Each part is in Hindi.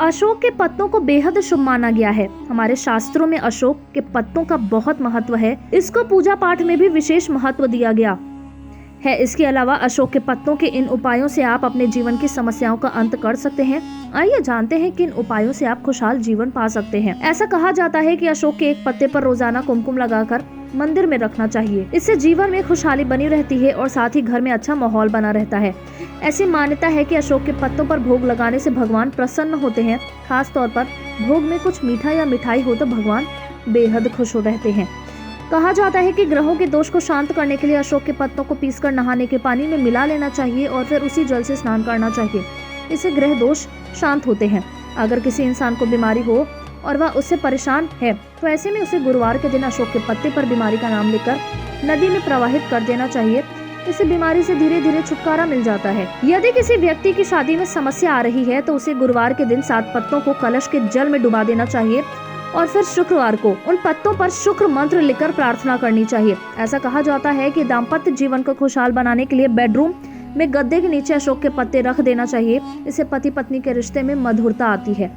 अशोक के पत्तों को बेहद शुभ माना गया है। हमारे शास्त्रों में अशोक के पत्तों का बहुत महत्व है। इसको पूजा पाठ में भी विशेष महत्व दिया गया है। इसके अलावा अशोक के पत्तों के इन उपायों से आप अपने जीवन की समस्याओं का अंत कर सकते हैं। आइए जानते हैं किन उपायों से आप खुशहाल जीवन पा सकते हैं। ऐसा कहा जाता है कि अशोक के एक पत्ते पर रोजाना कुमकुम लगाकर मंदिर में रखना चाहिए। इससे जीवन में खुशहाली बनी रहती है और साथ ही घर में अच्छा माहौल बना रहता है। ऐसी मान्यता है कि अशोक के पत्तों पर भोग लगाने से भगवान प्रसन्न होते हैं। खास तौर पर भोग में कुछ मीठा या मिठाई हो तो भगवान बेहद खुश हो रहते हैं। कहा जाता है कि ग्रहों के दोष को शांत करने के लिए अशोक के पत्तों को पीसकर नहाने के पानी में मिला लेना चाहिए और फिर उसी जल से स्नान करना चाहिए। इससे ग्रह दोष शांत होते हैं। अगर किसी इंसान को बीमारी हो और वह उससे परेशान है तो ऐसे में उसे गुरुवार के दिन अशोक के पत्ते पर बीमारी का नाम लिखकर नदी में प्रवाहित कर देना चाहिए। इससे बीमारी से धीरे धीरे छुटकारा मिल जाता है। यदि किसी व्यक्ति की शादी में समस्या आ रही है तो उसे गुरुवार के दिन 7 पत्तों को कलश के जल में डुबा देना चाहिए और फिर शुक्रवार को उन पत्तों पर शुक्र मंत्र लिखकर प्रार्थना करनी चाहिए। ऐसा कहा जाता है कि दाम्पत्य जीवन को खुशहाल बनाने के लिए बेडरूम में गद्दे के नीचे अशोक के पत्ते रख देना चाहिए। इससे पति पत्नी के रिश्ते में मधुरता आती है।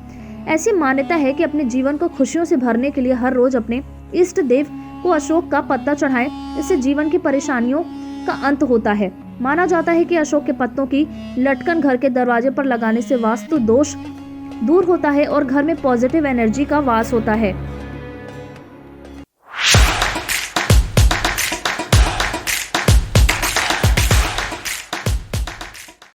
ऐसी मान्यता है कि अपने जीवन को खुशियों से भरने के लिए हर रोज अपने इष्ट देव को अशोक का पत्ता चढ़ाएं। इससे जीवन की परेशानियों का अंत होता है। माना जाता है कि अशोक के पत्तों की लटकन घर के दरवाजे पर लगाने से वास्तु दोष दूर होता है और घर में पॉजिटिव एनर्जी का वास होता है।